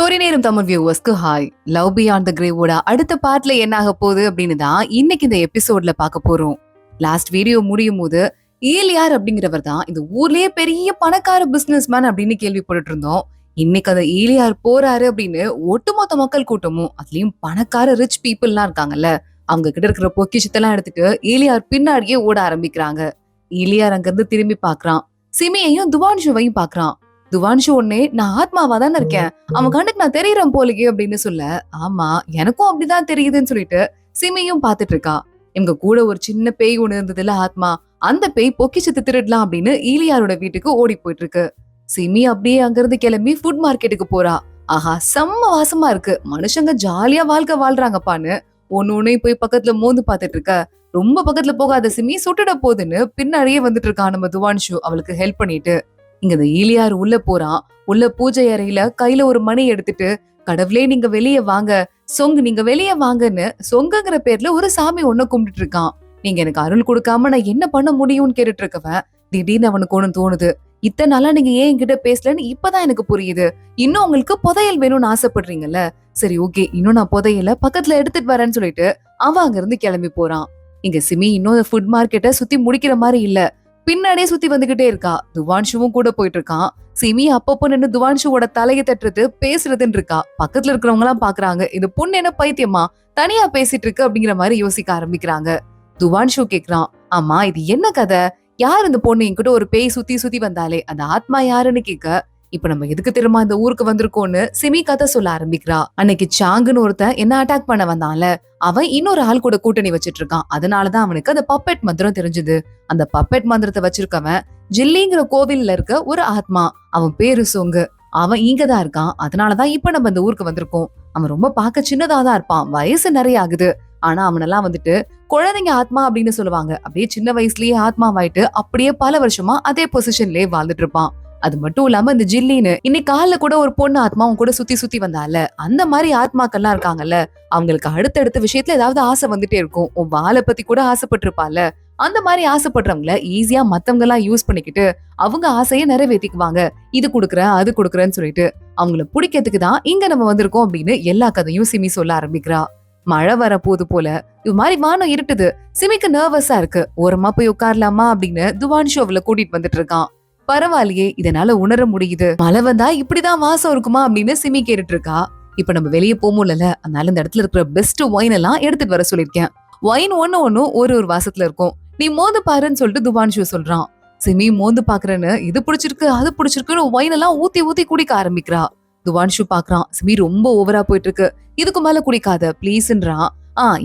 Story நேரம் தமிழ் வியூவர்ஸ்க்கு ஹாய். லவ் பியாண்ட் த கிரேவோட அடுத்த பார்ட்ல என்ன ஆக போகுது அப்படின்னு தான் இன்னைக்கு இந்த எபிசோட்ல பார்க்க போறோம். லாஸ்ட் வீடியோ முடியும் போது ஈலியார் அப்படிங்கிறவர் தான் இந்த ஊர்லயே பெரிய பணக்கார பிசினஸ் மேன் அப்படின்னு கேள்விப்பட்டு இருந்தோம். இன்னைக்கு அந்த ஈலியார் போறாரு அப்படின்னு ஒட்டுமொத்த மக்கள் கூட்டமும் அதுலயும் பணக்கார ரிச் பீப்புள்லாம் இருக்காங்கல்ல, அவங்க கிட்ட இருக்கிற பொக்கிஷத்தெல்லாம் எடுத்துட்டு ஈலியார் பின்னாடியே ஓட ஆரம்பிக்கிறாங்க. ஈலியார் அங்கிருந்து திரும்பி பாக்குறான். சிமியையும் துவான்ஷுவையும் பாக்குறான். துவான்ஷு உடனே நான் ஆத்மாவா தானே இருக்கேன், அவன் கண்ணுக்கு நான் தெரியறேன் போலியே அப்படின்னு சொல்ல, ஆமா எனக்கும் அப்படிதான் தெரியுதுன்னு சொல்லிட்டு சிமியும் பாத்துட்டு இருக்கா. இவங்க கூட ஒரு சின்ன பேய் ஒண்ணு இருந்ததுல ஆத்மா, அந்த பேய் பொக்கிஷத்தை திருடலாம் அப்படின்னு ஈலியாரோட வீட்டுக்கு ஓடி போயிட்டு இருக்கு. சிமி அப்படியே அங்கிருந்து கிளம்பி ஃபுட் மார்க்கெட்டுக்கு போறா. ஆஹா செம்ம வாசமா இருக்கு, மனுஷங்க ஜாலியா வாழ்க்கை வாழ்றாங்கப்பான்னு ஒன்னு போய் பக்கத்துல மோந்து பாத்துட்டு இருக்க. ரொம்ப பக்கத்துல போகாத சிமி, சுட்டுட போகுதுன்னு பின்னாடியே வந்துட்டு இருக்கான் நம்ம துவான்ஷு அவளுக்கு ஹெல்ப் பண்ணிட்டு. இங்க இந்த ஈலியார் உள்ள போறான். உள்ள பூஜை அறையில கையில ஒரு மணி எடுத்துட்டு, கடவுளே நீங்க வெளியே வாங்க, சொங்கு நீங்க வெளியே வாங்கன்னு சொங்குங்கிற பேர்ல ஒரு சாமி ஒண்ணு கும்பிட்டு இருக்கான். நீங்க எனக்கு அருள் கொடுக்காம நான் என்ன பண்ண முடியும்னு கேட்டுட்டு இருக்கவன் திடீர்னு அவனுக்கு ஒண்ணு தோணுது. இத்தனை நாளா நீங்க ஏன் என்கிட்ட பேசலன்னு இப்பதான் எனக்கு புரியுது. இன்னும் உங்களுக்கு புதையல் வேணும்னு ஆசைப்படுறீங்கல்ல, சரி ஓகே இன்னும் நான் புதையல பக்கத்துல எடுத்துட்டு வரேன்னு சொல்லிட்டு அவன் அங்க இருந்து கிளம்பி போறான். இங்க சிமி இன்னும் ஃபுட் மார்க்கெட்டை சுத்தி முடிக்கிற மாதிரி இல்ல, பின்னாடியே சுத்தி வந்துகிட்டே இருக்கா. துவான்ஷுவும் கூட போயிட்டு இருக்கான். சிமி அப்பப்போ நின்று துவான்ஷுவோட தலையை தட்டுறது பேசுறதுன்னு இருக்கா. பக்கத்துல இருக்கிறவங்க எல்லாம் பாக்குறாங்க, இது பொண்ணு என்ன பைத்தியமா தனியா பேசிட்டு இருக்கு அப்படிங்கிற மாதிரி யோசிக்க ஆரம்பிக்கிறாங்க. துவான்ஷு கேக்குறான், ஆமா இது என்ன கதை, யார் இந்த பொண்ணு என்கிட்ட ஒரு பேய் சுத்தி சுத்தி வந்தாலே அந்த ஆத்மா யாருன்னு கேட்க, இப்ப நம்ம எதுக்கு தெரியுமா இந்த ஊருக்கு வந்திருக்கோம்னு சிமி கதை சொல்ல ஆரம்பிக்கிறா. அன்னைக்கு சாங்குன்னு ஒருத்தன் என்ன அட்டாக் பண்ண வந்தான்ல, அவன் இன்னொரு ஆள் கூட கூட்டணி வச்சிட்டு இருக்கான். அதனாலதான் அவனுக்கு அந்த பப்பெட் மந்திரம் தெரிஞ்சது. அந்த பப்பெட் மந்திரத்தை வச்சிருக்கவன் ஜில்லிங்கிற கோவில்ல இருக்க ஒரு ஆத்மா, அவன் பேரு சொங்கு. அவன் இங்கதான் இருக்கான். அதனாலதான் இப்ப நம்ம இந்த ஊருக்கு வந்திருக்கோம். அவன் ரொம்ப பார்க்க சின்னதாதான் இருப்பான், வயசு நிறைய ஆகுது. ஆனா அவனெல்லாம் வந்துட்டு குழந்தைங்க ஆத்மா அப்படின்னு சொல்லுவாங்க. அப்படியே சின்ன வயசுலயே ஆத்மாவாயிட்டு அப்படியே பல வருஷமா அதே பொசிஷன்லயே வாழ்ந்துட்டு இருப்பான். அது மட்டும் இல்லாம இந்த ஜில்லின்னு இன்னைக்கு காலைல கூட ஒரு பொண்ணு ஆத்மா அவன் கூட சுத்தி சுத்தி வந்தால, அந்த மாதிரி ஆத்மாக்கள்லாம் இருக்காங்கல்ல, அவங்களுக்கு அடுத்தடுத்த விஷயத்துல ஏதாவது ஆசை வந்துட்டே இருக்கும். உன் வாழை பத்தி கூட ஆசைப்பட்டிருப்பால, அந்த மாதிரி ஆசைப்படுறவங்கள ஈஸியா மத்தவங்க எல்லாம் யூஸ் பண்ணிக்கிட்டு அவங்க ஆசையை நிறைவேற்றிக்குவாங்க. இது குடுக்குறேன் அது குடுக்குறேன்னு சொல்லிட்டு அவங்கள பிடிக்கிறதுக்கு தான் இங்க நம்ம வந்திருக்கோம் அப்படின்னு எல்லா கதையும் சிமி சொல்ல ஆரம்பிக்கிறா. மழை வர போது போல இது மாதிரி வானம் இருட்டுது. சிமிக்கு நர்வஸா இருக்கு. ஓரமா போய் உட்காரலாமா அப்படின்னு துவான்ஷு அவளை கூட்டிட்டு வந்துட்டு இருக்கான். பரவாயில்லையே, இதனால உணர முடியுது மழை வந்தா இப்படிதான் வாசம் இருக்குமா அப்படின்னு சிமி கேட்டுட்டு இருக்கா. இப்ப நம்ம வெளியே போமுல்ல, அதனால இந்த இடத்துல இருக்கிற பெஸ்ட் ஒயின் எல்லாம் எடுத்துட்டு வர சொல்லிருக்கேன். ஒயின் ஒன்னும் ஒரு வாசத்துல இருக்கும், நீ மோந்து பாருன்னு சொல்லிட்டு துவான்ஷு சொல்றான். சிமி மோந்து பாக்குறேன்னு இது பிடிச்சிருக்கு அது பிடிச்சிருக்குன்னு ஒயின் எல்லாம் ஊத்தி ஊத்தி குடிக்க ஆரம்பிக்கிறா. துவான்ஷு பாக்குறான், சிமி ரொம்ப ஓவரா போயிட்டு இருக்கு, இதுக்கு மேல குடிக்காத பிளீஸ்ன்றான்.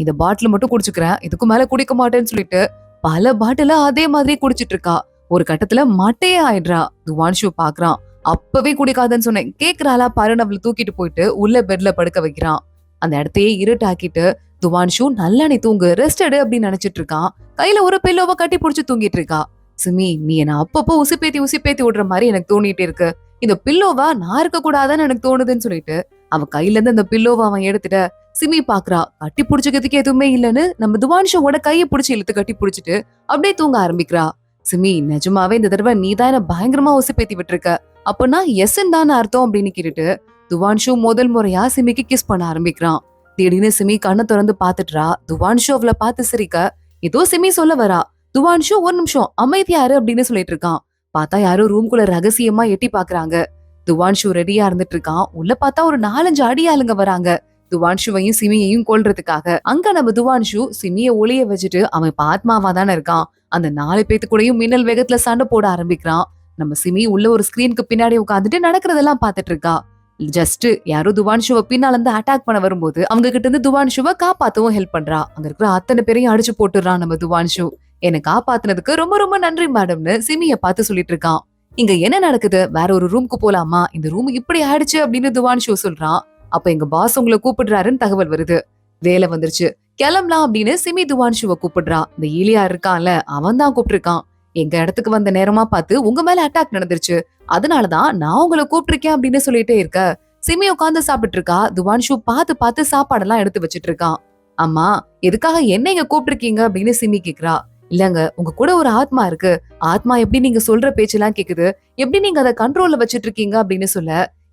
இந்த பாட்டில் மட்டும் குடிச்சுக்கிறேன், இதுக்கு மேல குடிக்க மாட்டேன்னு சொல்லிட்டு பல பாட்டில அதே மாதிரி குடிச்சிட்டு இருக்கா. ஒரு கட்டத்துல மட்டையே ஆயிடுறா. துவான்ஷு பாக்குறான், அப்பவே குடிக்காதன்னு சொன்னேன் கேக்குறாளா பாருன்னு அவளை தூக்கிட்டு போயிட்டு உள்ள பெட்ல படுக்க வைக்கிறான். அந்த இடத்தையே இருட்டாக்கிட்டு துவான்ஷு நல்லா நீ தூங்கு ரெஸ்ட் எடு அப்படின்னு நினைச்சிட்டு இருக்கான். கையில ஒரு பில்லோவை கட்டி புடிச்சு தூங்கிட்டு இருக்கா. சிமி நீ என்ன அப்பப்போ உசுப்பேத்தி விடுற மாதிரி எனக்கு தோணிட்டே இருக்கு, இந்த பில்லோவா நான் இருக்க கூடாதான்னு எனக்கு தோணுதுன்னு சொல்லிட்டு அவன் கையில இருந்து அந்த பில்லோவை அவன் எடுத்துட்ட. சிமி பாக்குறா, கட்டி புடிச்சுக்கிறதுக்கு எதுவுமே இல்லன்னு நம்ம துவான்ஷோட கையை புடிச்சு இழுத்து கட்டி புடிச்சிட்டு அப்படியே தூங்க ஆரம்பிக்கிறா. சிமி நிஜமாவே இந்த தடவை நீதான் என்ன பயங்கரமா உசுப்பேத்தி விட்டுருக்க, அப்பனா எஸ்ன்னு தானே அர்த்தம் அப்படின்னு கேட்டுட்டு துவான்ஷு முதல் முறையா சிமிக்கு கிஸ் பண்ண ஆரம்பிக்கிறான். திடீர்னு சிமி கண்ணை திறந்து பாத்துட்டா. துவான்ஷு அவளை பார்த்து சிரிக்க ஏதோ சிமி சொல்ல வரா. துவான்ஷு ஒரு நிமிஷம் அமைதியாரு அப்படின்னு சொல்லிட்டு இருக்கான். பார்த்தா யாரோ ரூம்குள்ள ரகசியமா எட்டி பாக்குறாங்க. துவான்ஷு ரெடியா இருந்துட்டு இருக்கான். உள்ள பார்த்தா ஒரு 4-5 அடியாளுங்க வராங்க துவான்ஷுவையும் சிமியையும் கொல்றதுக்காக. அங்க நம்ம துவான்ஷு சிமிய ஒளிய வச்சுட்டு அவன் இப்ப ஆத்மாவா தானே இருக்கான். அந்த 4 பேத்து கூடயும் மின்னல் வேகத்துல சண்டை போட ஆரம்பிக்கிறான். நம்ம சிமி உள்ள ஒரு ஸ்கிரீனுக்கு பின்னாடி உட்காந்துட்டு நடக்கிறதெல்லாம் பாத்துட்டு இருக்கா. ஜஸ்ட் யாரோ துவான்ஷுவை பின்னால இருந்து அட்டாக் பண்ண வரும்போது அவங்க கிட்ட இருந்து துவான்ஷுவை காப்பாத்தவும் ஹெல்ப் பண்றா. அங்க இருக்கிற அத்தனை பேரையும் அடிச்சு போட்டுறான் நம்ம துவான்ஷு. என்னை காப்பாத்துனதுக்கு ரொம்ப ரொம்ப நன்றி மேடம்னு சிமிய பார்த்து சொல்லிட்டு இருக்கான். இங்க என்ன நடக்குது, வேற ஒரு ரூம்க்கு போலாமா, இந்த ரூம் இப்படி ஆயிடுச்சு அப்படின்னு துவான்ஷு சொல்றான். அப்ப எங்க பாஸ் உங்களை கூப்பிடுறாருன்னு தகவல் வருது. வேலை வந்துருச்சு கிளம்பலாம் அப்படின்னு சிமி துவான்ஷுவை கூப்பிடுறா. இந்த ஈலியா இருக்கான்ல அவன் தான் கூப்பிட்டுருக்கான். எங்க இடத்துக்கு வந்த நேரமா பார்த்து உங்க மேல அட்டாக் நடந்துருச்சு, அதனாலதான் நான் உங்களை கூப்பிட்டிருக்கேன் அப்படின்னு சொல்லிட்டே இருக்க. சிமி உட்காந்து சாப்பிட்டு இருக்கா. துவான்ஷு பார்த்து சாப்பாடெல்லாம் எடுத்து வச்சிட்டு இருக்கான். அம்மா எதுக்காக என்ன இங்க கூப்பிட்டிருக்கீங்க அப்படின்னு சிமி கேக்குறா. இல்லங்க உங்க கூட ஒரு ஆத்மா இருக்கு, ஆத்மா எப்படி நீங்க சொல்ற பேச்செல்லாம் கேக்குது, எப்படி நீங்க அதை கண்ட்ரோல்ல வச்சிட்டு இருக்கீங்க அப்படின்னு சொல்ல,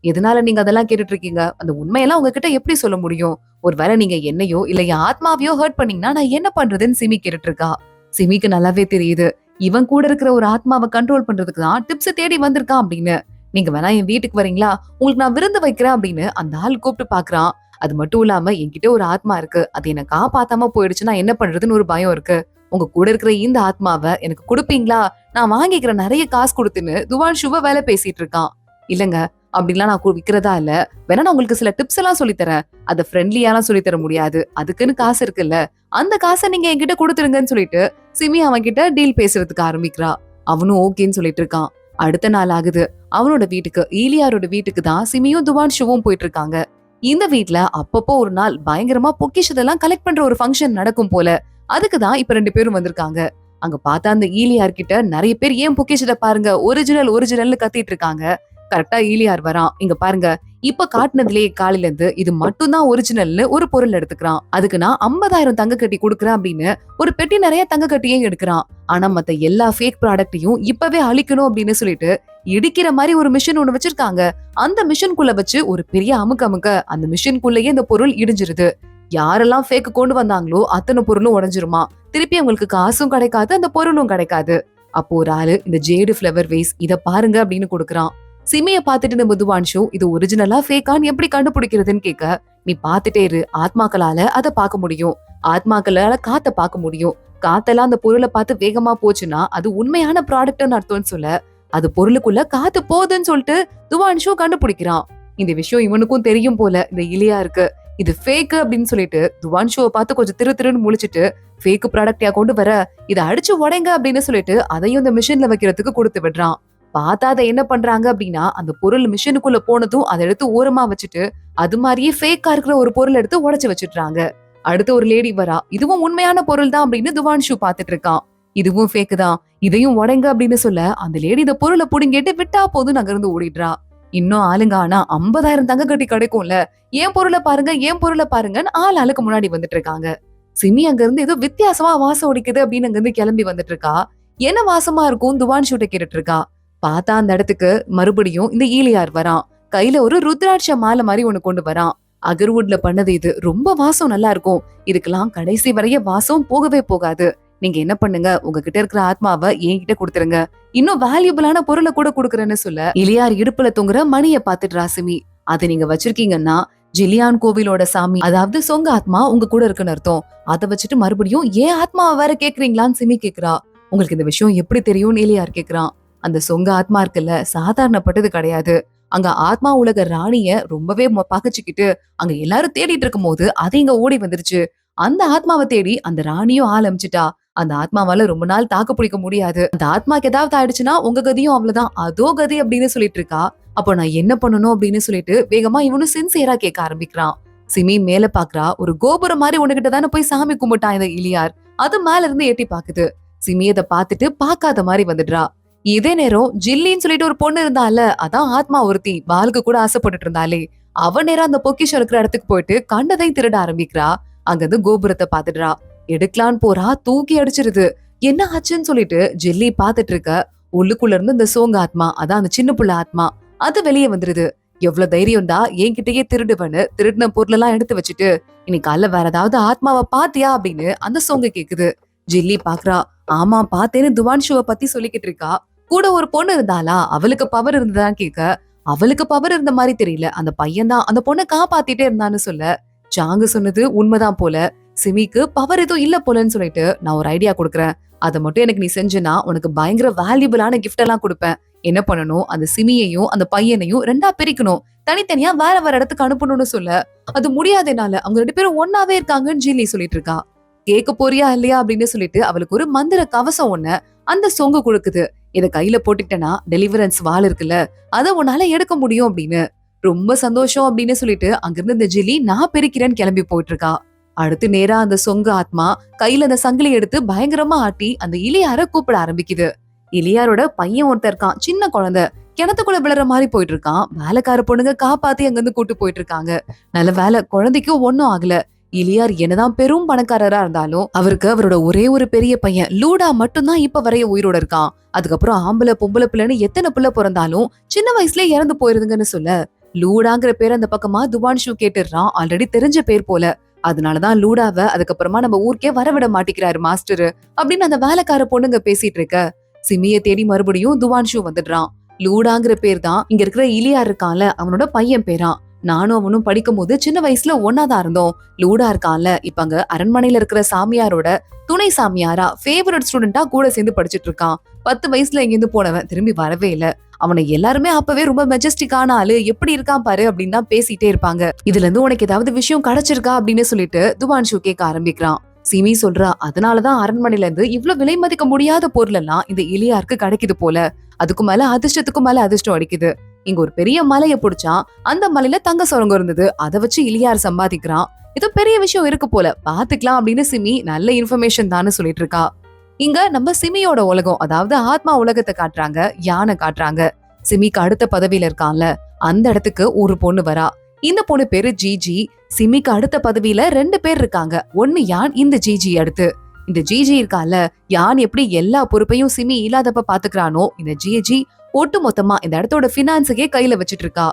எதனால நீங்க அதெல்லாம் கேட்டுட்டு இருக்கீங்க? அந்த உண்மையெல்லாம் உங்ககிட்ட எப்படி சொல்ல முடியும்? ஒருவேளை நீங்க என்னையோ இல்ல என் ஆத்மாவையோ ஹர்ட் பண்ணீங்கன்னா நான் என்ன பண்றதுன்னு சிமி கேட்டுட்டு இருக்கா. சிமிக்கு நல்லாவே தெரியுது இவன் கூட இருக்கிற ஒரு ஆத்மாவை கண்ட்ரோல் பண்றதுக்கு தான் டிப்ஸ் தேடி வந்திருக்கான் அப்படின்னு. நீங்க வேணா என் வீட்டுக்கு வரீங்களா, உங்களுக்கு நான் விருந்து வைக்கிறேன் அப்படின்னு அந்த ஆள் கூப்பிட்டு பாக்குறான். அது மட்டும் இல்லாம என்கிட்ட ஒரு ஆத்மா இருக்கு, அது என்ன காப்பாத்தாம போயிடுச்சுன்னா என்ன பண்றதுன்னு ஒரு பயம் இருக்கு. உங்க கூட இருக்கிற இந்த ஆத்மாவை எனக்கு கொடுப்பீங்களா, நான் வாங்கிக்கிறேன் நிறைய காசு கொடுத்துன்னு துவான்ஷுவ வேலை பேசிட்டு இருக்கான். இல்லங்க, அப்படிலாம் நான் விக்கிறதா இல்ல, வேணா நான் உங்களுக்கு சில டிப்ஸ் எல்லாம் சொல்லித்தரேன், அதை ஃப்ரெண்ட்லியாலாம் சொல்லி தர முடியாது, அதுக்குன்னு காசு இருக்குல்ல, அந்த காசை நீங்க என்கிட்ட கொடுத்துருங்கன்னு சொல்லிட்டு சிமி அவன் கிட்ட டீல் பேசுறதுக்கு ஆரம்பிக்கிறா. அவனும் ஓகேன்னு சொல்லிட்டு இருக்கான். அடுத்த நாள் ஆகுது. அவனோட வீட்டுக்கு, ஈலியாரோட வீட்டுக்கு தான் சிமியும் துவான்ஷுவும் போயிட்டு இருக்காங்க. இந்த வீட்ல அப்பப்போ ஒரு நாள் பயங்கரமா பொக்கிஷத்தெல்லாம் கலெக்ட் பண்ற ஒரு ஃபங்க்ஷன் நடக்கும் போல. அதுக்குதான் இப்ப 2 பேரும் வந்திருக்காங்க. அங்க பார்த்தா அந்த ஈலியார் கிட்ட நிறைய பேர் ஏன் பொக்கிஷத்தை பாருங்க ஒரிஜினல் ஒரிஜினல்னு கத்திட்டு இருக்காங்க. கரெக்டா ஈலியார் வரான். இங்க பாருங்க, இப்ப காட்டுனதுலயே காலையில இருந்து இது மட்டும் தான் ஒரிஜினல்னு ஒரு பொருள் எடுத்துக்கிறான். அதுக்கு நான் 50,000 தங்க கட்டி கொடுக்குறேன் அப்படின்னு ஒரு பெட்டி நிறைய தங்க கட்டியும் எடுக்கிறான். ஆனா மத்த எல்லா ஃபேக் ப்ராடக்ட்டையும் இப்பவே அழிக்கணும் அப்படின்னு சொல்லிட்டு இடிக்கிற மாதிரி ஒரு மிஷின் ஒண்ணு வச்சிருக்காங்க. அந்த மிஷின்குள்ள வச்சு ஒரு பெரிய அமுக்க அந்த மிஷின்குள்ளேயே இந்த பொருள் இடிஞ்சிருது. யாரெல்லாம் ஃபேக் கொண்டு வந்தாங்களோ அத்தனை பொருளும் உடைஞ்சிருமா. திருப்பி அவங்களுக்கு காசும் கிடைக்காது, அந்த பொருளும் கிடைக்காது. அப்போ ஒரு ஆளு இந்த ஜேடு ஃபிளவர் வேஸ் இத பாருங்க அப்படின்னு கொடுக்குறான். சிமிய பாத்துட்டு நம்ம துவான்ஷு இது ஒரிஜினலா ஃபேக்கான்னு எப்படி கண்டுபிடிக்கிறதுன்னு கேட்க, நீ பாத்துட்டே இரு, ஆத்மாக்களால அதை பார்க்க முடியும், ஆத்மாக்களால காத்த பார்க்க முடியும், காத்தெல்லாம் அந்த பொருளை பார்த்து வேகமா போச்சுன்னா அது உண்மையான ப்ராடக்ட்னு அர்த்தம்னு சொல்ல, அது பொருளுக்குள்ள காத்து போகுதுன்னு சொல்லிட்டு துவான்ஷு கண்டுபிடிக்கிறான். இந்த விஷயம் இவனுக்கும் தெரியும் போல இந்த இலியா இருக்கு, இது ஃபேக் அப்படின்னு சொல்லிட்டு துவான்ஷுவை பார்த்து கொஞ்சம் திருன்னு முழிச்சிட்டு ஃபேக் ப்ராடக்டா கொண்டு வர, இதை அடிச்சு உடைங்க அப்படின்னு சொல்லிட்டு அதையும் இந்த மிஷின்ல வைக்கிறதுக்கு கொடுத்து விடுறான். பார்த்தா அதை என்ன பண்றாங்க அப்படின்னா, அந்த பொருள் மிஷினுக்குள்ள போனதும் அதை எடுத்து ஓரமா வச்சுட்டு அது மாதிரியே ஃபேக்கா இருக்கிற ஒரு பொருள் எடுத்து உடைச்சு வச்சிடுறாங்க. அடுத்து ஒரு லேடி வரா. இதுவும் உண்மையான பொருள் தான் அப்படின்னு துவான்ஷு பாத்துட்டு இருக்கான். இதுவும் ஃபேக் தான், இதையும் உடைங்க அப்படின்னு சொல்ல அந்த லேடி இந்த பொருளை புடிங்கிட்டு விட்டா போதும் நகர்ந்து ஓடிடுறா. இன்னும் ஆளுங்க ஆனா 50,000 தங்க கட்டி கிடைக்கும்ல, ஏன் பொருளை பாருங்க ஏன் பொருளை பாருங்கன்னு ஆளுக்கு முன்னாடி வந்துட்டு இருக்காங்க. சிமி அங்க இருந்து ஏதோ வித்தியாசமா வாசம் ஒடிக்குது அப்படின்னு அங்க இருந்து கிளம்பி வந்துட்டு இருக்கா. என்ன வாசமா இருக்கும் துவான்ஷுட்ட கேட்டுட்டு இருக்கா. பார்த்தா அந்த இடத்துக்கு மறுபடியும் இந்த ஈலியார் வரான். கையில ஒரு ருத்ராட்ச மாலை மாதிரி ஒண்ணு கொண்டு வரான். அகர்வுட்ல பண்ணது இது, ரொம்ப வாசம் நல்லா இருக்கும், இதுக்கெல்லாம் கடைசி வரைய வாசம் போகவே போகாது, நீங்க என்ன பண்ணுங்க, உங்ககிட்ட இருக்கிற ஆத்மாவை என்கிட்ட கொடுத்துருங்க, இன்னும் வேல்யூபிளான பொருளை கூட கொடுக்குறேன்னு சொல்ல, இலியார் இடுப்புல தொங்குற மணியை பாத்துட்டு சிமி, அதை நீங்க வச்சிருக்கீங்கன்னா ஜிலியான் கோவிலோட சாமி, அதாவது சொங்க ஆத்மா உங்க கூட இருக்குன்னு அர்த்தம், அதை வச்சுட்டு மறுபடியும் ஏன் ஆத்மாவை வேற கேக்குறீங்களான்னு சிமி கேக்குறா. உங்களுக்கு இந்த விஷயம் எப்படி தெரியும் இலியார் கேக்குறான். அந்த சொங்க ஆத்மா இருக்குல்ல, சாதாரணப்பட்டது கிடையாது. அங்க ஆத்மா உலக ராணிய ரொம்பவே பகச்சுக்கிட்டு அங்க எல்லாரும் தேடிட்டு இருக்கும் போது அது இங்க ஓடி வந்துருச்சு. அந்த ஆத்மாவை தேடி அந்த ராணியும் ஆரம்பிச்சுட்டா. அந்த ஆத்மாவால ரொம்ப நாள் தாக்கு பிடிக்க முடியாது, அந்த ஆத்மாக்கு ஏதாவது ஆயிடுச்சுன்னா உங்க கதியும் அவ்வளவுதான், அதோ கதி அப்படின்னு சொல்லிட்டு இருக்கா. அப்போ நான் என்ன பண்ணணும் அப்படின்னு சொல்லிட்டு வேகமா இவனும் சின்சியரா கேட்க ஆரம்பிக்கிறான். சிமி மேல பாக்குறா. ஒரு கோபுரம் மாதிரி உனக்கிட்ட தானே போய் சாமி கும்பிட்டான் இந்த இலியார், அது மேல இருந்து எட்டி பாக்குது. சிமி அதை பாத்துட்டு பாக்காத மாதிரி வந்துடுறா. இதே நேரம் ஜில்லின்னு சொல்லிட்டு ஒரு பொண்ணு இருந்தால, அதான் ஆத்மா ஒருத்தி, பாலுக்கு கூட ஆசைப்பட்டுட்டு இருந்தாலே, அவ நேரம் அந்த பொக்கிஷம் இருக்கிற இடத்துக்கு போயிட்டு கண்டதையும் திருட ஆரம்பிக்கிறா. அங்கிருந்து கோபுரத்தை பாத்துடுறா. எடுக்கலான்னு போறா, தூக்கி அடிச்சிருது. என்ன ஆச்சுன்னு சொல்லிட்டு ஜில்லி பாத்துட்டு இருக்க, உள்ளுக்குள்ள இருந்து இந்த சோங்க ஆத்மா, அதான் அந்த சின்ன புள்ள ஆத்மா, அது வெளியே வந்துருது. எவ்வளவு தைரியம் தான் என்கிட்டயே திருடுவன்னு திருடின பொருளெல்லாம் எடுத்து வச்சுட்டு, இன்னைக்கு காலைல வேற ஏதாவது ஆத்மாவை பாத்தியா அப்படின்னு அந்த சோங்க கேக்குது. ஜில்லி பாக்குறா. ஆமா பாத்தேன்னு துவான்ஷுவை பத்தி சொல்லிக்கிட்டு இருக்கா. கூட ஒரு பொண்ணு இருந்தாளா, அவளுக்கு பவர் இருந்ததான்னு கேட்க, அவளுக்கு பவர் இருந்த மாதிரி தெரியல, அந்த பையன் தான் அந்த பொண்ணை காப்பாத்திட்டே இருந்தான்னு சொல்ல, ஜாங்கு சொன்னது உண்மைதான் போல, சிமிக்கு பவர் எதுவும் இல்ல போலன்னு சொல்லிட்டு நான் ஒரு ஐடியா கொடுக்குறேன், அதை மட்டும் எனக்கு நீ செஞ்சனா உனக்கு பயங்கர வேல்யூபிளான கிஃப்ட் எல்லாம் கொடுப்பேன். என்ன பண்ணணும், அந்த சிமியையும் அந்த பையனையும் 2ஆ பிரிக்கணும், தனித்தனியா வேற வேற இடத்துக்கு அனுப்பணும்னு சொல்ல, அது முடியாதனால அவங்க 2 பேரும் ஒன்னாவே இருக்காங்கன்னு ஜில்லி சொல்லிட்டு இருக்கா. கேட்க போறியா இல்லையா அப்படின்னு சொல்லிட்டு அவளுக்கு ஒரு மந்திர கவசம் ஒண்ணு அந்த சொங்க கொடுக்குது. இத கையில போட்டுட்டேன்னா டெலிவரன்ஸ் வாள் இருக்குல்ல, அத உன்னால எடுக்க முடியும் அப்படின்னு. ரொம்ப சந்தோஷம் அப்படின்னு சொல்லிட்டு அங்கிருந்து இந்த ஜில்லி நான் பிரிக்கிறேன்னு கிளம்பி போயிட்டு இருக்கா. அடுத்து நேரா அந்த சொங்க ஆத்மா கையில அந்த சங்கிலி எடுத்து பயங்கரமா ஆட்டி அந்த இலியார கூப்பிட ஆரம்பிக்குது. இலியாரோட பையன் ஒருத்தர் இருக்கான், சின்ன குழந்தை, கிணத்துக்குள்ள விழுற மாதிரி போயிட்டு இருக்கான். வேலைக்கார பொண்ணுங்க காப்பாத்தி அங்க இருந்து கூட்டு போயிட்டு இருக்காங்க. நல்ல வேலை, குழந்தைக்கும் ஒன்னும் ஆகல. இலியார் என்னதான் பெரும் பணக்காரரா இருந்தாலும் அவருக்கு அவரோட ஒரே ஒரு பெரிய பையன் லூடா மட்டும்தான் இப்ப வரைய உயிரோட இருக்கான். அதுக்கப்புறம் ஆம்பளை பொம்பளை பிள்ளைன்னு எத்தனை பிள்ளை பிறந்தாலும் சின்ன வயசுல இறந்து போயிருதுங்கன்னு சொல்ல, லூடாங்கிற பேர் அந்த பக்கமா துவான்ஷு கேட்டுறான். ஆல்ரெடி தெரிஞ்ச பேர் போல. அதனாலதான் லூடாவ அதுக்கப்புறமா நம்ம ஊருக்கே வரவிட மாட்டேங்கிறாரு மாஸ்டர் அப்படின்னு அந்த வேலைக்கார பொண்ணுங்க பேசிட்டு இருக்க சிமிய தேடி மறுபடியும் துவான்ஷு வந்துடுறான். லூடாங்கிற பேர் தான் இங்க இருக்கிற இலியா இருக்கான்ல அவனோட பையன் பேரான். நானும் அவனும் படிக்கும் போது சின்ன வயசுல ஒன்னாதான் இருந்தோம். லூடா இருக்கான்ல இப்ப அங்க அரண்மனையில இருக்கிற சாமியாரோட துணை சாமியாரா ஃபேவரட் ஸ்டூடெண்டா கூட சேர்ந்து படிச்சிட்டு இருக்கான். 10 வயசுல இங்கிருந்து போனவன் திரும்பி வரவே இல்ல. அவனை எல்லாருமே அப்பவே ரொம்ப மெஜஸ்டிக்கான ஆளு, எப்படி இருக்கான் பாரு அப்படின்னு தான் பேசிட்டே இருப்பாங்க. இதுல இருந்து உனக்கு ஏதாவது விஷயம் கிடைச்சிருக்கா அப்படின்னு சொல்லிட்டு துவான்ஷு கேட்க ஆரம்பிக்கிறான். சிமி சொல்றா, அதனாலதான் அரண்மனையில இருந்து இவ்வளவு விலை மதிக்க முடியாத பொருள் எல்லாம் இந்த இலியாருக்கு கிடைக்குது போல. அதுக்கு மேல அதிர்ஷ்டத்துக்கும் மேல அதிர்ஷ்டம் அடிக்குது. இங்க ஒரு பெரிய மலையை பிடிச்சான். அந்த மலையில தங்க சுரங்கம் இருந்தது. அதை வச்சு இலியார் சம்பாதிக்கிறான். இது பெரிய விஷயம் இருக்கு போல, பாத்துக்கலாம் அப்படின்னு சிமி நல்ல இன்ஃபர்மேஷன் தானு சொல்லிட்டு இருக்கா. இங்க நம்ம சிமியோட உலகம், அதாவது ஆத்மா உலகத்தை காட்டுறாங்க, யானை காட்டுறாங்க. சிமிக்கு அடுத்த பதவியில இருக்கான்ல அந்த இடத்துக்கு ஒரு பொண்ணு வரா. இந்த பொண்ணு பேரு ஜிஜி. சிமிக்கு அடுத்த பதவியில 2 பேர் இருக்காங்க. ஒன்னு யான், இந்த ஜிஜி அடுத்து. இந்த ஜிஜி இருக்கால, யான் எப்படி எல்லா பொறுப்பையும் சிமி இல்லாதப்ப பாத்துக்கிறானோ, இந்த ஜிஜி ஒட்டு மொத்தமா இந்த இடத்தோட பினான்ஸுக்கே கையில வச்சிட்டு இருக்கா.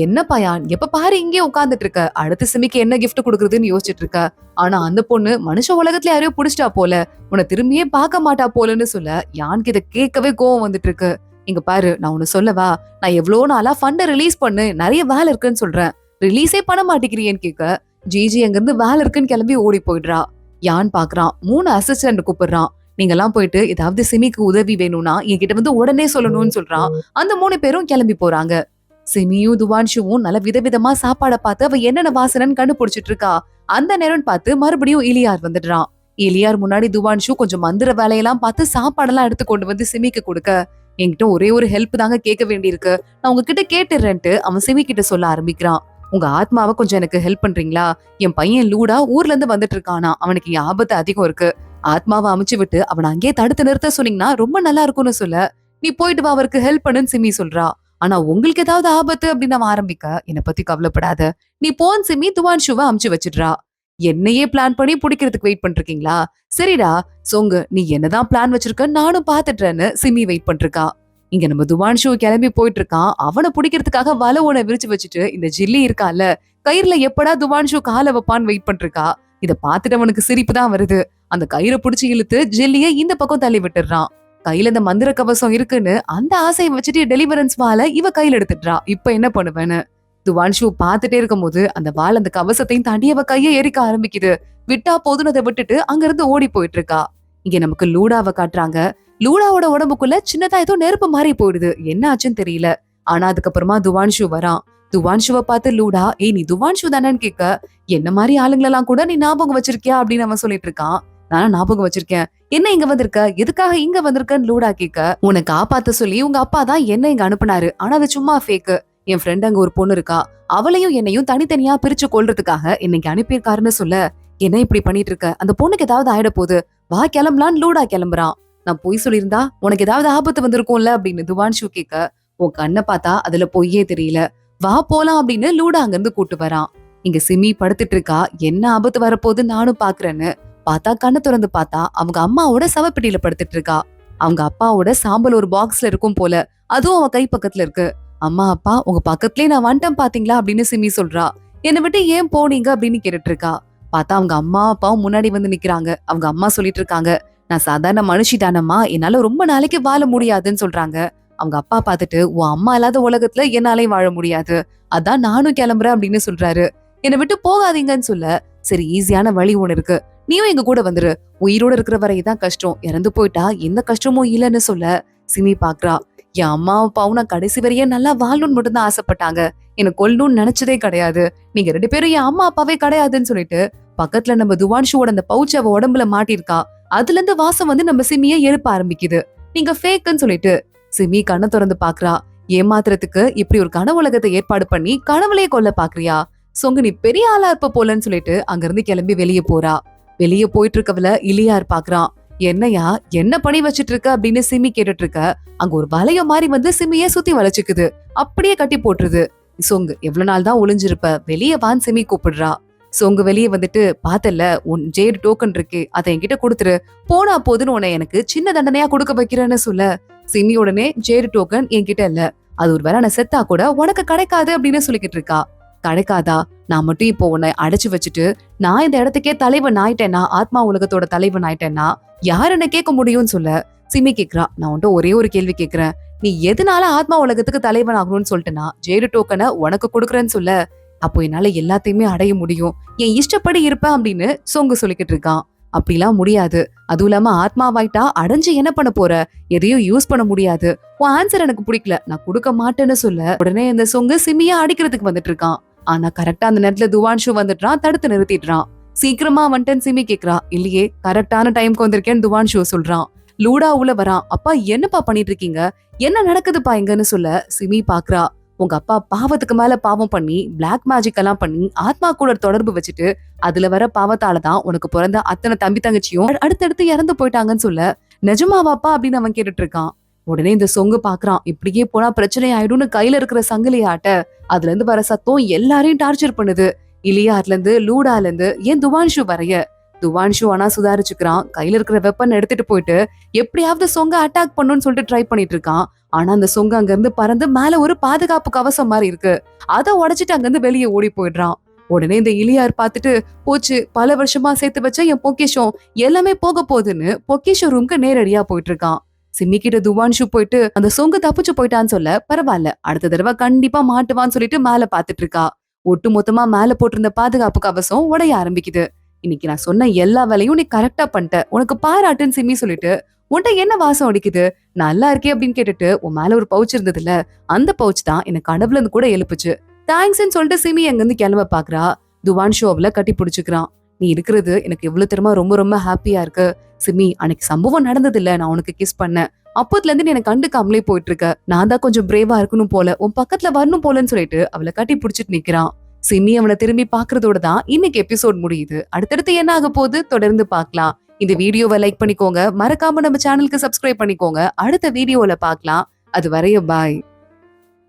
என்னப்பா யான், எப்ப பாரு இங்கே உட்கார்ந்துட்டு இருக்க, அடுத்து சிமிக்கு என்ன கிஃப்ட் கொடுக்கறதுன்னு யோசிச்சுட்டு இருக்க. ஆனா அந்த பொண்ணு மனுஷ உலகத்துல யாரையோ புடிச்சிட்டா போல, உன்னை திரும்பியே பார்க்க மாட்டா போலன்னு சொல்ல யானுக்கு இதை கேட்கவே கோவம் வந்துட்டு இருக்கு. இங்க பாரு, நான் ஒண்ணு சொல்லவா, நான் எவ்வளவு நாளா ஃபண்ட ரிலீஸ் பண்ணு, நிறைய வேலை இருக்குன்னு சொல்றேன், ரிலீஸே பண்ண மாட்டேங்கிறியேன்னு கேட்க ஜிஜி அங்க இருந்து வேலை இருக்குன்னு கிளம்பி ஓடி போயிடுறா. யான் பாக்குறான், 3 அசிஸ்டன்ட் கூப்பிடுறான். நீங்க எல்லாம் போயிட்டு ஏதாவது சிமிக்கு உதவி வேணும்னா என்கிட்ட வந்து உடனே சொல்லணும்னு சொல்றான். அந்த 3 பேரும் கிளம்பி போறாங்க. சிமியும் துவான்ஷுவும் நல்ல விதவிதமா சாப்பாட பார்த்து அவ என்னென்ன வாசனைன்னு கண்டுபிடிச்சிட்டு இருக்கா. அந்த நேரம் பார்த்து மறுபடியும் இலியார் வந்துடுறான். இலியார் முன்னாடி துவான்ஷு கொஞ்சம் மந்திர வேலையெல்லாம் பார்த்து சாப்பாடெல்லாம் எடுத்து கொண்டு வந்து சிமிக்கு கொடுக்க, என்கிட்ட ஒரே ஒரு ஹெல்ப் தாங்க கேட்க வேண்டியிருக்கு, நான் உங்ககிட்ட கேட்டுறேன்ட்டு அவன் சிமி கிட்ட சொல்ல ஆரம்பிக்கிறான். உங்க ஆத்மாவை கொஞ்சம் எனக்கு ஹெல்ப் பண்றீங்களா? என் பையன் லூடா ஊர்ல இருந்து வந்துட்டு இருக்கானா, அவனுக்கு இங்க ஆபத்து அதிகம் இருக்கு. ஆத்மாவை அமுச்சு விட்டு அவனை அங்கேயே தடுத்து நிறுத்த சொன்னீங்கன்னா ரொம்ப நல்லா இருக்கும்னு சொல்ல, நீ போயிட்டு வா அவருக்கு ஹெல்ப் பண்ணுன்னு சிமி சொல்றா. ஆனா உங்களுக்கு ஏதாவது ஆபத்து அப்படின்னு அவன் ஆரம்பிக்க, என்னை பத்தி கவலைப்படாத, நீ போன் சிமி துவான்ஷுவை அமுச்சு வச்சிடுறா. என்னையே பிளான் பண்ணி பிடிக்கிறதுக்கு வெயிட் பண்ணிருக்கீங்களா? சரிடா சொங்கு, நீ என்னதான் பிளான் வச்சிருக்க நானும் பாத்துட்டேன்னு சிமி வெயிட் பண்ணிருக்கா. இங்க நம்ம துவான்ஷு கிளம்பி போயிட்டு இருக்கான். அவனை பிடிக்கிறதுக்காக வலை ஒண்ண விரிச்சு வச்சுட்டு இந்த ஜில்லி இருக்கால கயிறுல எப்படா துவான்ஷு காலை வைப்பான்னு வெயிட் பண்ணிருக்கா. இத பாத்துட்டு அவனுக்கு சிரிப்பு தான் வருது. அந்த கயிறை புடிச்சு இழுத்து ஜில்லிய இந்த பக்கம் தள்ளி விட்டுறான். கையில இந்த மந்திர கவசம் இருக்குன்னு அந்த ஆசையை வச்சுட்டு டெலிவரன்ஸ் வாழ இவ கையில எடுத்துடுறா. இப்ப என்ன பண்ணுவேன்னு துவான்ஷு பாத்துட்டே இருக்கும் போது அந்த வாள் அந்த கவசத்தையும் தாண்டி அவ கையை எரிக்க ஆரம்பிக்குது. விட்டா போதுன்னு அதை விட்டுட்டு அங்க இருந்து ஓடி போயிட்டு இருக்கா. இங்க நமக்கு லூடாவை காட்டுறாங்க. லூடாவோட உடம்புக்குள்ள சின்னதா ஏதோ நெருப்பு மாறி போயிடுது. என்ன ஆச்சுன்னு தெரியல. ஆனா அதுக்கப்புறமா துவான்ஷு வரான். துவான்ஷுவை பார்த்து லூடா, ஏய் நீ துவான்ஷு தானேன்னு கேட்க, என்ன மாதிரி ஆளுங்களெல்லாம் கூட நீ ஞாபகம் வச்சிருக்கியா அப்படின்னு அவன் சொல்லிட்டு இருக்கான். நானும் ஞாபகம் வச்சிருக்கேன். என்ன இங்க வந்திருக்க, எதுக்காக இங்க வந்திருக்கன்னு லூடா கேட்க, உன்னை காப்பாத்த சொல்லி உங்க அப்பா தான் என்ன இங்க அனுப்புனாரு, ஆனா அது சும்மா ஃபேக்கு. என் ஃப்ரெண்ட் அங்க ஒரு பொண்ணு இருக்கா, அவளையும் என்னையும் தனித்தனியா பிரிச்சு கொள்றதுக்காக இன்னைக்கு அனுப்பியிருக்காருன்னு சொல்ல, என்ன இப்படி பண்ணிட்டு இருக்க, அந்த பொண்ணுக்கு ஏதாவது ஆயிட போகுது, வா கிளம்பலான்னு லூடா கிளம்புறான். நான் பொய் சொல்லியிருந்தா உனக்கு ஏதாவது ஆபத்து வந்திருக்கும்ல அப்படின்னு துவான்ஷு கேட்க, உன் கண்ணை பார்த்தா அதுல பொய்யே தெரியல, வா போலாம் அப்படின்னு லூடா அங்க இருந்து கூட்டு வரான். இங்க சிமி படுத்துட்டு இருக்கா. என்ன ஆபத்து வரப்போகுது நானும் பாக்குறேன்னு பார்த்தா கண்ணை திறந்து பார்த்தா அவங்க அம்மாவோட சவப்பெட்டியில படுத்துட்டு இருக்கா. அவங்க அப்பாவோட சாம்பல் ஒரு பாக்ஸ்ல இருக்கும் போல, அதுவும் அவன் கை பக்கத்துல இருக்கு. அம்மா அப்பா உங்க பக்கத்துலயே நான் வந்துட்டேன் பாத்தீங்களா அப்படின்னு சிமி சொல்றா. என்னை விட்டு ஏன் போனீங்க அப்படின்னு கேட்டுட்டு இருக்கா. பார்த்தா அவங்க அம்மா அப்பாவும் முன்னாடி வந்து நிக்கிறாங்க. அவங்க அம்மா சொல்லிட்டு இருக்காங்க, நான் சாதாரண மனுஷி தானம்மா, என்னால ரொம்ப நாளைக்கு வாழ முடியாதுன்னு சொல்றாங்க. அவங்க அப்பா பார்த்துட்டு, உன் அம்மா இல்லாத உலகத்துல என்னாலையும் வாழ முடியாது, அதான் நானும் கிளம்புறேன் அப்படின்னு சொல்றாரு. என்னை விட்டு போகாதீங்கன்னு சொல்ல, சரி ஈஸியான வழி ஒண்ணு இருக்கு, நீயும் எங்க கூட வந்துரு, உயிரோட இருக்கிற வரைதான் கஷ்டம், இறந்து போயிட்டா எந்த கஷ்டமும் இல்லைன்னு சொல்ல சிமி பாக்குறா. என் அம்மா அப்பாவும் நான் கடைசி வரையே நல்லா வாழணும்னு மட்டும் தான் ஆசைப்பட்டாங்க, எனக்கு கொல்லணும்னு நினைச்சதே கிடையாது, நீங்க 2 பேரும் என் அம்மா அப்பாவே கிடையாதுன்னு சொல்லிட்டு பக்கத்துல நம்ம துவான்ஷுவோட அந்த பவுச் அவ உடம்புல மாட்டிருக்கா. அதுல இருந்து வாசம் வந்து நம்ம சிமிய எழுப்ப ஆரம்பிக்குது. நீங்க ஃபேக்குன்னு சொல்லிட்டு சிமி கண்ணை திறந்து பாக்குறா. ஏமாத்துறதுக்கு இப்படி ஒரு கனவு உலகத்தை ஏற்பாடு பண்ணி கனவுலயே கொல்ல பாக்குறியா, சொங்க நீ பெரிய ஆளா இருப்ப போலன்னு சொல்லிட்டு அங்க இருந்து கிளம்பி வெளியே போறா. வெளியே போயிட்டு இருக்கவள இலியார் பாக்குறான். என்னையா என்ன பண்ணி வச்சிட்டு இருக்க அப்படின்னு சிமி கேட்டுட்டு இருக்க, அங்க ஒரு வளைய மாதிரி வந்து சிமிய சுத்தி வளைச்சுக்குது. அப்படியே கட்டி போட்டுருது. சொங்கு எவ்வளவு நாள் தான் ஒளிஞ்சிருப்ப, வெளியே வான்னு சிமி கூப்பிடுறா. சொங்கு வெளியே வந்துட்டு, பாத்தல்ல உன் ஜெயிடு டோக்கன் இருக்கு, அதை என்கிட்ட கொடுத்துரு, போனா போதுன்னு உன்னை எனக்கு சின்ன தண்டனையா கொடுக்க வைக்கிறேன்னு சொல்ல, சிமி உடனே ஜெயிடு டோக்கன் என்கிட்ட இல்ல, அது ஒரு வேளை நான் செத்தா கூட உனக்கு கிடைக்காது அப்படின்னு சொல்லிக்கிட்டு இருக்கா. கிடைக்காதா? நான் மட்டும் இப்போ உன்னை அடைச்சு வச்சுட்டு நான் இந்த இடத்துக்கே தலைவன் ஆயிட்டேன்னா, ஆத்மா உலகத்தோட தலைவன் ஆயிட்டேன்னா யார் என்ன கேட்க முடியும்னு சொல்ல சிமி கேக்குறா. நான் உன்ட்ட ஒரே ஒரு கேள்வி கேக்குறேன். நீ எதனால ஆத்மா உலகத்துக்கு தலைவன் ஆகணும்னு சொல்லிட்டுனா ஜெயிலு டோக்கனை உனக்கு கொடுக்குறேன்னு சொல்ல, அப்போ என்னால எல்லாத்தையுமே அடைய முடியும், என் இஷ்டப்படி இருப்பேன் அப்படின்னு சொங்கு சொல்லிக்கிட்டு இருக்கான். அப்படிலாம் முடியாது. அதுவும் இல்லாம ஆத்மாவாயிட்டா அடைஞ்சு என்ன பண்ண போற? எதையும் யூஸ் பண்ண முடியாது. உன் ஆன்சர் எனக்கு பிடிக்கல, நான் கொடுக்க மாட்டேன்னு சொல்ல உடனே இந்த சொங்கு சிமியா அடிக்கிறதுக்கு வந்துட்டு இருக்கான். ஆனா கரெக்டா அந்த நேரத்துல துவான்ஷு வந்துட்டான், தடுத்து நிறுத்திடுறான். சீக்கிரமா வந்துட்டேன்னு சிமி கேக்குறா. இல்லையே, கரெக்டான டைம்க்கு வந்திருக்கேன்னு துவான்ஷு சொல்றான். லூடா உள்ள வரான். அப்பா என்னப்பா பண்ணிட்டு இருக்கீங்க? என்ன நடக்குதுப்பா இங்கன்னு சொல்ல சிமி பாக்குறா. உங்க அப்பா பாவத்துக்கு மேல பாவம் பண்ணி பிளாக் மேஜிக் எல்லாம் பண்ணி ஆத்மா கூட தொடர்பு வச்சுட்டு அதுல வர பாவத்தாலதான் உனக்கு பிறந்த அத்தனை தம்பி தங்கச்சியும் அடுத்தடுத்து இறந்து போயிட்டாங்கன்னு சொல்ல, நிஜமாவாப்பா அப்படின்னு அவன் கேட்டுட்டு இருக்கான். உடனே இந்த சொங்கு பாக்குறான். இப்படியே போனா பிரச்சனை ஆயிடும்னு கையில இருக்கிற சங்கிலி ஆட்ட அதுல இருந்து வர சத்தம் எல்லாரையும் டார்ச்சர் பண்ணுது. இலியார்ல இருந்து லூடால இருந்து ஏன் துவான்ஷு வரைய. துவான்ஷு ஆனா சுதாரிச்சுக்கிறான். கையில இருக்கிற வெப்பன் எடுத்துட்டு போயிட்டு எப்படியாவது சொங்க அட்டாக் பண்ணுன்னு சொல்லிட்டு ட்ரை பண்ணிட்டு இருக்கான். ஆனா அந்த சொங்க அங்க இருந்து பறந்து மேல ஒரு பாதுகாப்பு கவசம் மாதிரி இருக்கு, அதை உடைச்சிட்டு அங்க இருந்து வெளியே ஓடி போயிடுறான். உடனே இந்த இலியார் பார்த்துட்டு, போச்சு, பல வருஷமா சேர்த்து வச்ச என் பொக்கிஷம் எல்லாமே போக போகுதுன்னு பொக்கிஷம் ரூம்க்கு நேரடியா போயிட்டு இருக்கான். சிம்மி கிட்ட துவான்ஷு போயிட்டு அந்த சொங்கு தப்பிச்சு போயிட்டான்னு சொல்ல, பரவாயில்ல அடுத்த தடவை கண்டிப்பா மாட்டுவான்னு சொல்லிட்டு மேல பாத்துட்டு இருக்கா. ஒட்டு மொத்தமா மேல போட்டிருந்த பாதுகாப்பு கவசம் உடைய ஆரம்பிக்குது. இன்னைக்கு நான் சொன்ன எல்லா வேலையும் நீ கரெக்டா பண்ணிட்ட, உனக்கு பாராட்டுன்னு சிம்மி சொல்லிட்டு, உன்ட்ட என்ன வாசம் அடிக்குது, நல்லா இருக்கே அப்படின்னு கேட்டுட்டு உன் மேல ஒரு பவுச் இருந்தது இல்ல, அந்த பவுச் தான் எனக்கு கனவுல இருந்து கூட எழுப்புச்சு, தேங்க்ஸ்ன்னு சொல்லிட்டு சிமி அங்க இருந்து கிளம்ப பாக்குறா. துவான்ஷு அவளை கட்டி பிடிச்சுக்கிறான். நீ இருக்கிறது எனக்கு எவ்வளவு தெரியுமா ரொம்ப ரொம்ப ஹாப்பியா இருக்கு சிமி. அன்னைக்கு சம்பவம் நடந்தது இல்ல, நான் உனக்கு கிஸ் பண்ணேன், அப்போதுல இருந்து நீ எனக்கு கண்டுக்காமலே போயிட்டு இருக்க, நான் தான் கொஞ்சம் பிரேவா இருக்கணும் போல, உன் பக்கத்துல வரணும் போலன்னு சொல்லிட்டு அவளை கட்டி பிடிச்சிட்டு நிக்கிறான். சிமி அவனை திரும்பி பாக்குறதோட தான் இன்னைக்கு எபிசோட் முடியுது. அடுத்தடுத்து என்ன ஆக போகுது தொடர்ந்து பார்க்கலாம். இந்த வீடியோவை லைக் பண்ணிக்கோங்க, மறக்காம நம்ம சேனலுக்கு சப்ஸ்கிரைப் பண்ணிக்கோங்க. அடுத்த வீடியோல பார்க்கலாம். அது வரைய பாய்.